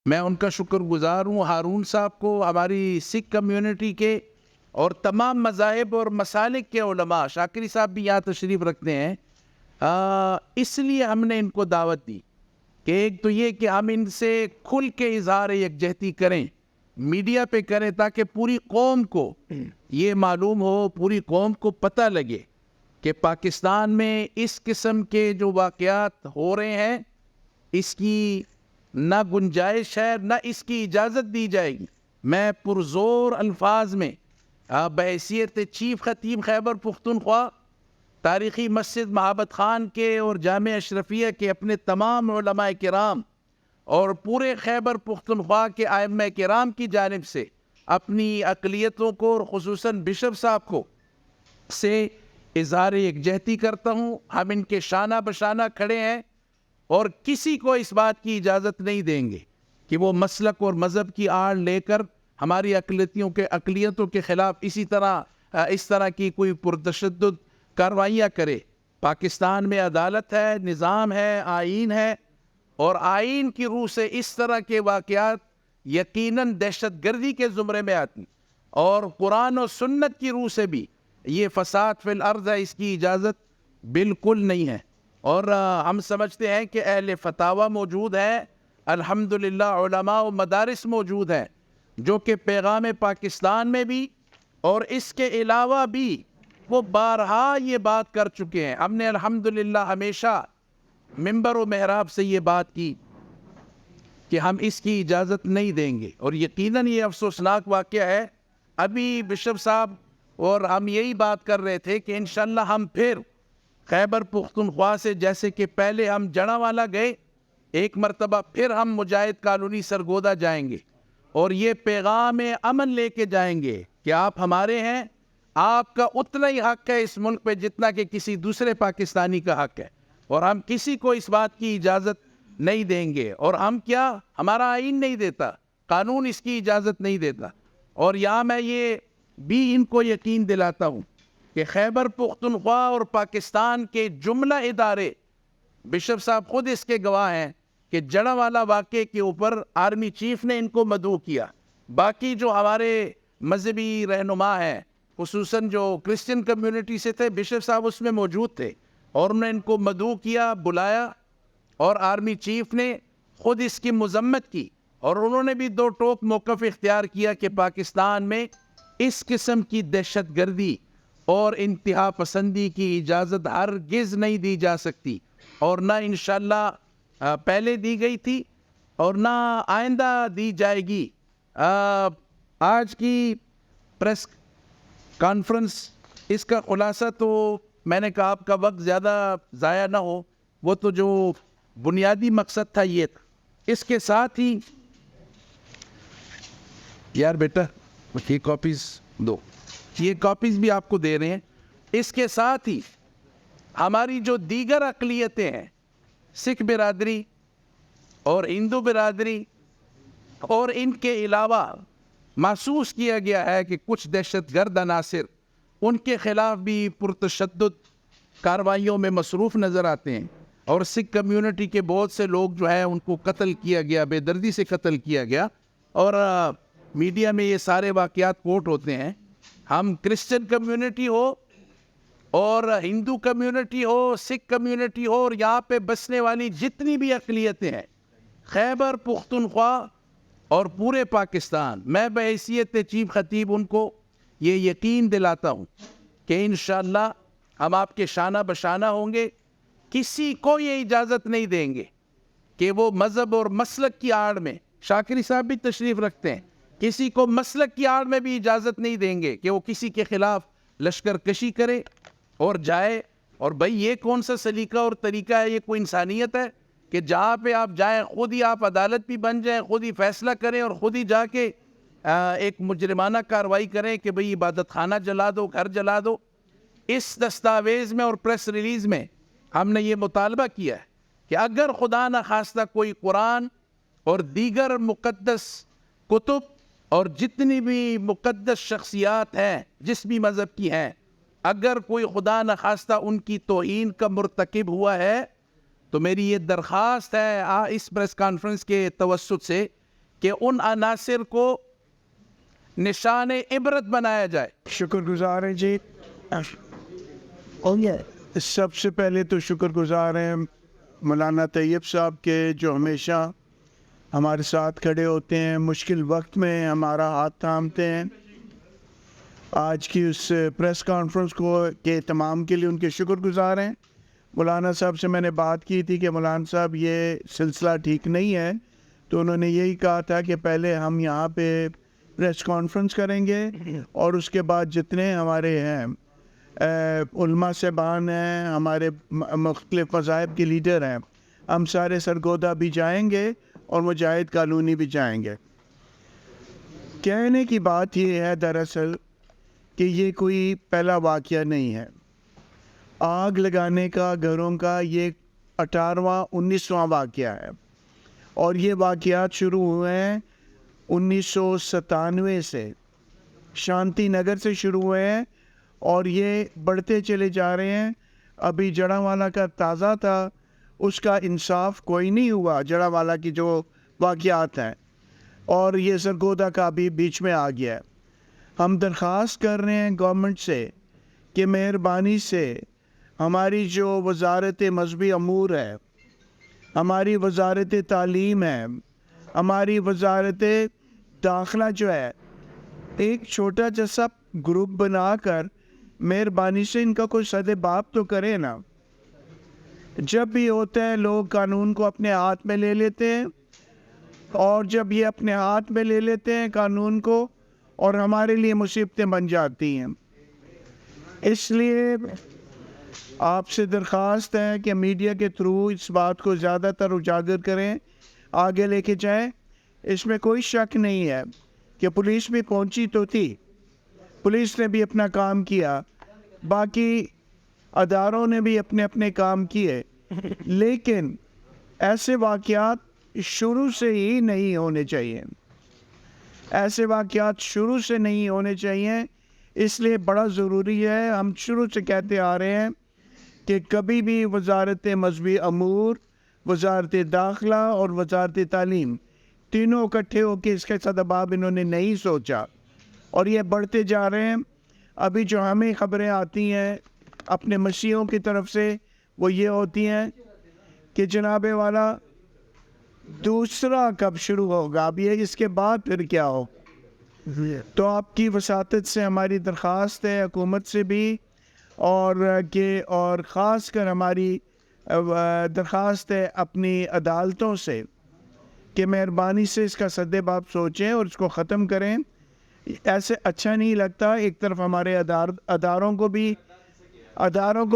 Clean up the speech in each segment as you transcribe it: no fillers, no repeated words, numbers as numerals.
میں ان کا شکر گزار ہوں، ہارون صاحب کو، ہماری سکھ کمیونٹی کے اور تمام مذاہب اور مسالک کے علماء، شاکری صاحب بھی یہاں تشریف رکھتے ہیں، اس لیے ہم نے ان کو دعوت دی کہ ایک تو یہ کہ ہم ان سے کھل کے اظہار یکجہتی کریں، میڈیا پہ کریں، تاکہ پوری قوم کو یہ معلوم ہو، پوری قوم کو پتہ لگے کہ پاکستان میں اس قسم کے جو واقعات ہو رہے ہیں اس کی نہ گنجائش ہے، نہ اس کی اجازت دی جائے گی۔ میں پرزور الفاظ میں بحیثیت چیف خطیب خیبر پختونخوا تاریخی مسجد محبت خان کے اور جامع اشرفیہ کے اپنے تمام علماء کرام اور پورے خیبر پختونخوا کے ائمہ کرام کی جانب سے اپنی اقلیتوں کو اور خصوصاً بشپ صاحب کو سے اظہار یکجہتی کرتا ہوں۔ ہم ان کے شانہ بشانہ کھڑے ہیں اور کسی کو اس بات کی اجازت نہیں دیں گے کہ وہ مسلک اور مذہب کی آڑ لے کر ہماری اقلیتوں کے خلاف اس طرح کی کوئی پرتشدد کارروائیاں کرے۔ پاکستان میں عدالت ہے، نظام ہے، آئین ہے، اور آئین کی روح سے اس طرح کے واقعات یقیناً دہشت گردی کے زمرے میں آتی، اور قرآن و سنت کی روح سے بھی یہ فساد فی الارض ہے، اس کی اجازت بالکل نہیں ہے۔ اور ہم سمجھتے ہیں کہ اہل فتاوی موجود ہے، الحمدللہ علماء و مدارس موجود ہیں جو کہ پیغام پاکستان میں بھی اور اس کے علاوہ بھی وہ بارہا یہ بات کر چکے ہیں۔ ہم نے الحمدللہ ہمیشہ منبر و محراب سے یہ بات کی کہ ہم اس کی اجازت نہیں دیں گے، اور یقیناً یہ افسوسناک واقعہ ہے۔ ابھی بشپ صاحب اور ہم یہی بات کر رہے تھے کہ انشاءاللہ ہم پھر خیبر پختونخوا سے، جیسے کہ پہلے ہم جڑاوالا گئے، ایک مرتبہ پھر ہم مجاہد کالونی سرگودا جائیں گے اور یہ پیغام امن لے کے جائیں گے کہ آپ ہمارے ہیں، آپ کا اتنا ہی حق ہے اس ملک پہ جتنا کہ کسی دوسرے پاکستانی کا حق ہے، اور ہم کسی کو اس بات کی اجازت نہیں دیں گے۔ اور ہم کیا، ہمارا آئین نہیں دیتا، قانون اس کی اجازت نہیں دیتا۔ اور یہاں میں یہ بھی ان کو یقین دلاتا ہوں کہ خیبر پختونخوا اور پاکستان کے جملہ ادارے، بشپ صاحب خود اس کے گواہ ہیں کہ جڑاوالا واقعے کے اوپر آرمی چیف نے ان کو مدعو کیا، باقی جو ہمارے مذہبی رہنما ہیں خصوصاً جو کرسچن کمیونٹی سے تھے، بشپ صاحب اس میں موجود تھے، اور انہوں نے ان کو مدعو کیا، بلایا، اور آرمی چیف نے خود اس کی مذمت کی، اور انہوں نے بھی دو ٹوک موقف اختیار کیا کہ پاکستان میں اس قسم کی دہشت گردی اور انتہا پسندی کی اجازت ہرگز نہیں دی جا سکتی، اور نہ انشاءاللہ پہلے دی گئی تھی اور نہ آئندہ دی جائے گی۔ آج کی پریس کانفرنس، اس کا خلاصہ تو میں نے کہا آپ کا وقت زیادہ ضائع نہ ہو، وہ تو جو بنیادی مقصد تھا یہ تھا۔ اس کے ساتھ ہی یار بیٹا یہ کاپیز دو، یہ کاپیز بھی آپ کو دے رہے ہیں۔ اس کے ساتھ ہی ہماری جو دیگر اقلیتیں ہیں، سکھ برادری اور ہندو برادری، اور ان کے علاوہ محسوس کیا گیا ہے کہ کچھ دہشت گرد عناصر ان کے خلاف بھی پرتشدد کارروائیوں میں مصروف نظر آتے ہیں، اور سکھ کمیونٹی کے بہت سے لوگ جو ہے ان کو قتل کیا گیا، بے دردی سے قتل کیا گیا، اور میڈیا میں یہ سارے واقعات کوٹ ہوتے ہیں۔ ہم کرسچن کمیونٹی ہو اور ہندو کمیونٹی ہو، سکھ کمیونٹی ہو، اور یہاں پہ بسنے والی جتنی بھی اقلیتیں ہیں، خیبر پختونخوا اور پورے پاکستان، میں بحیثیت چیف خطیب ان کو یہ یقین دلاتا ہوں کہ انشاءاللہ ہم آپ کے شانہ بشانہ ہوں گے۔ کسی کو یہ اجازت نہیں دیں گے کہ وہ مذہب اور مسلک کی آڑ میں، شاکری صاحب بھی تشریف رکھتے ہیں، کسی کو مسلک کی آڑ میں بھی اجازت نہیں دیں گے کہ وہ کسی کے خلاف لشکر کشی کرے اور جائے۔ اور بھائی یہ کون سا سلیقہ اور طریقہ ہے؟ یہ کوئی انسانیت ہے کہ جہاں پہ آپ جائیں خود ہی آپ عدالت بھی بن جائیں، خود ہی فیصلہ کریں، اور خود ہی جا کے ایک مجرمانہ کارروائی کریں کہ بھئی عبادت خانہ جلا دو، گھر جلا دو؟ اس دستاویز میں اور پریس ریلیز میں ہم نے یہ مطالبہ کیا ہے کہ اگر خدا نخواستہ کوئی قرآن اور دیگر مقدس کتب اور جتنی بھی مقدس شخصیات ہیں جس بھی مذہب کی ہیں، اگر کوئی خدا نخواستہ ان کی توہین کا مرتکب ہوا ہے، تو میری یہ درخواست ہے اس پریس کانفرنس کے توسط سے کہ ان عناصر کو نشان عبرت بنایا جائے. شکر گزار ہیں جی. سب سے پہلے تو شکر گزار ہیں مولانا طیب صاحب کے، جو ہمیشہ ہمارے ساتھ کھڑے ہوتے ہیں، مشکل وقت میں ہمارا ہاتھ تھامتے ہیں. آج کی اس پریس کانفرنس کے اہتمام کے لیے ان کے شکر گزار ہیں. مولانا صاحب سے میں نے بات کی تھی کہ مولانا صاحب یہ سلسلہ ٹھیک نہیں ہے، تو انہوں نے یہی کہا تھا کہ پہلے ہم یہاں پہ پریس کانفرنس کریں گے اور اس کے بعد جتنے ہمارے ہیں علماء صاحبان ہیں، ہمارے مختلف مذاہب کے لیڈر ہیں، ہم سارے سرگودا بھی جائیں گے اور مجاہد کالونی بھی جائیں گے. کہنے کی بات یہ ہے دراصل کہ یہ کوئی پہلا واقعہ نہیں ہے. آگ لگانے کا گھروں کا یہ 18واں 19واں واقعہ ہے، اور یہ واقعات شروع ہوئے ہیں 1997 سے، شانتی نگر سے شروع ہوئے ہیں اور یہ بڑھتے چلے جا رہے ہیں. ابھی جڑاوالا کا تازہ تھا، اس کا انصاف کوئی نہیں ہوا، جڑاوالا کی جو واقعات ہیں، اور یہ سرگودا کا بھی بیچ میں آ گیا ہے. ہم درخواست کر رہے ہیں گورنمنٹ سے کہ مہربانی سے ہماری جو وزارت مذہبی امور ہے، ہماری وزارت تعلیم ہے، ہماری وزارت داخلہ جو ہے، ایک چھوٹا جیسا گروپ بنا کر مہربانی سے ان کا کوئی سد باب تو کرے نا. جب بھی ہوتا ہے لوگ قانون کو اپنے ہاتھ میں لے لیتے ہیں، اور جب یہ اپنے ہاتھ میں لے لیتے ہیں قانون کو، اور ہمارے لیے مصیبتیں بن جاتی ہیں. اس لیے آپ سے درخواست ہے کہ میڈیا کے تھرو اس بات کو زیادہ تر اجاگر کریں، آگے لے کے جائیں. اس میں کوئی شک نہیں ہے کہ پولیس بھی پہنچی تو تھی، پولیس نے بھی اپنا کام کیا، باقی اداروں نے بھی اپنے اپنے کام کیے، لیکن ایسے واقعات شروع سے ہی نہیں ہونے چاہیے. ایسے واقعات شروع سے نہیں ہونے چاہیے. اس لیے بڑا ضروری ہے، ہم شروع سے کہتے آ رہے ہیں کہ کبھی بھی وزارت مذہبی امور، وزارت داخلہ اور وزارت تعلیم تینوں اکٹھے ہو کے اس کے سدباب انہوں نے نہیں سوچا، اور یہ بڑھتے جا رہے ہیں. ابھی جو ہمیں خبریں آتی ہیں اپنے مسیحوں کی طرف سے، وہ یہ ہوتی ہیں کہ جناب والا دوسرا کب شروع ہوگا، اب یہ اس کے بعد پھر کیا ہو. تو آپ کی وساطت سے ہماری درخواست ہے حکومت سے بھی، اور خاص کر ہماری درخواست ہے اپنی عدالتوں سے کہ مہربانی سے اس کا سد باب سوچیں اور اس کو ختم کریں. ایسے اچھا نہیں لگتا. ایک طرف ہمارے اداروں کو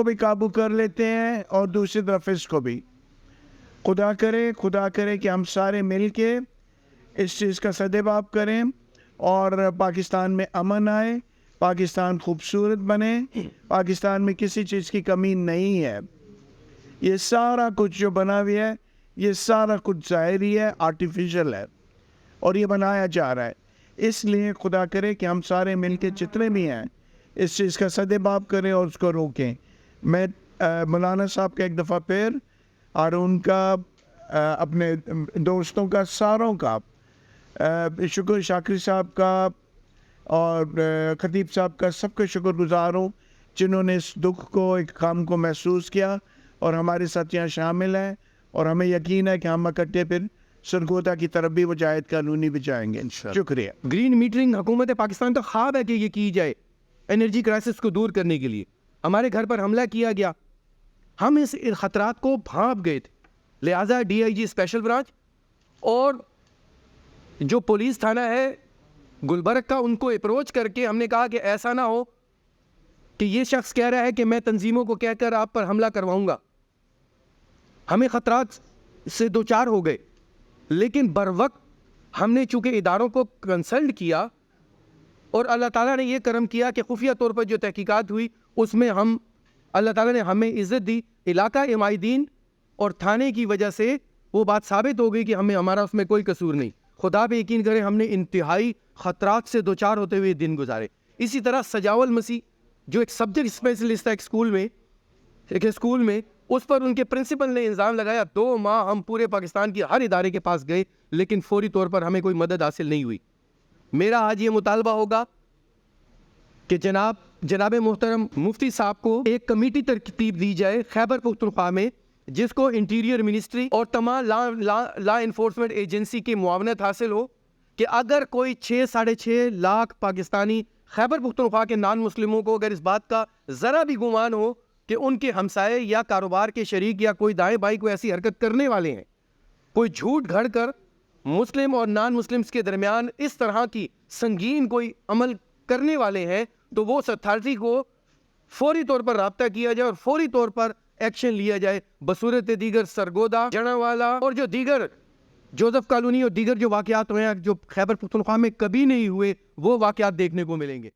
بھی قابو کر لیتے ہیں، اور دوسری طرف اس کو بھی. خدا کرے کہ ہم سارے مل کے اس چیز کا سد باب کریں اور پاکستان میں امن آئے، پاکستان خوبصورت بنے، پاکستان میں کسی چیز کی کمی نہیں ہے. یہ سارا کچھ جو بنا ہوا ہے، یہ سارا کچھ ظاہری ہے، آرٹیفیشل ہے، اور یہ بنایا جا رہا ہے. اس لیے خدا کرے کہ ہم سارے مل کے جتنے بھی ہیں اس چیز کا سد باب کریں اور اس کو روکیں. میں مولانا صاحب کا ایک دفعہ پھر اور ان کا اپنے دوستوں کا ساروں کا شکر، شاکر صاحب کا اور خطیب صاحب کا، سب کا شکر گزار ہوں جنہوں نے اس دکھ کو، ایک غم کو محسوس کیا اور ہمارے ساتھ یہاں شامل ہیں. اور ہمیں یقین ہے کہ ہم اکٹھے پھر سرگودا کی طرف بھی مجاہد کالونی بھی جائیں گے. شکریہ. گرین میٹرنگ حکومت پاکستان کا خواب ہے کہ یہ کی جائے انرجی کرائسس کو دور کرنے کے لیے. ہمارے گھر پر حملہ کیا گیا، ہم اس خطرات کو بھانپ گئے تھے، لہٰذا D I G special branch اور جو پولیس تھانہ ہے گلبرگ کا، ان کو اپروچ کر کے ہم نے کہا کہ ایسا نہ ہو کہ یہ شخص کہہ رہا ہے کہ میں تنظیموں کو کہہ کر آپ پر حملہ کرواؤں گا. ہمیں خطرات سے دوچار ہو گئے، لیکن بر وقت ہم نے چونکہ اداروں کو کنسلٹ کیا، اور اللہ تعالیٰ نے یہ کرم کیا کہ خفیہ طور پر جو تحقیقات ہوئی اس میں اللہ تعالیٰ نے ہمیں عزت دی. علاقہ عمائدین اور تھانے کی وجہ سے وہ بات ثابت ہو گئی کہ ہمارا اس میں کوئی قصور نہیں. خدا پہ یقین کریں، ہم نے انتہائی خطرات سے دوچار ہوتے ہوئے دن گزارے. اسی طرح سجاول مسیح جو ایک سبجیکٹ اسپیشلسٹ تھا ایک اسکول میں، اس پر ان کے پرنسپل نے الزام لگایا 2 ماہ ہم پورے پاکستان کی ہر ادارے کے پاس گئے لیکن فوری طور پر ہمیں کوئی مدد حاصل نہیں ہوئی. میرا آج یہ مطالبہ ہوگا کہ جناب محترم مفتی صاحب کو ایک کمیٹی ترتیب دی جائے خیبر پختونخوا میں جس کو انٹیریئر منسٹری اور تمام لا انفورسمنٹ ایجنسی کی معاونت حاصل ہو کہ اگر کوئی 6.5 لاکھ پاکستانی خیبر پختونخوا کے نان مسلموں کو اگر اس بات کا ذرا بھی گمان ہو کہ ان کے ہمسائے یا کاروبار کے شریک یا کوئی دائیں بائیں کوئی ایسی حرکت کرنے والے ہیں, کوئی جھوٹ گھڑ کر مسلم اور نان مسلمز کے درمیان اس طرح کی سنگین کوئی عمل کرنے والے ہیں, تو وہ اتھارٹی کو فوری طور پر رابطہ کیا جائے اور فوری طور پر ایکشن لیا جائے بصورت دیگر سرگودا, جڑاوالا اور جو دیگر جوزف کالونی اور دیگر جو واقعات ہوئے ہیں جو خیبر پختونخوا میں کبھی نہیں ہوئے وہ واقعات دیکھنے کو ملیں گے.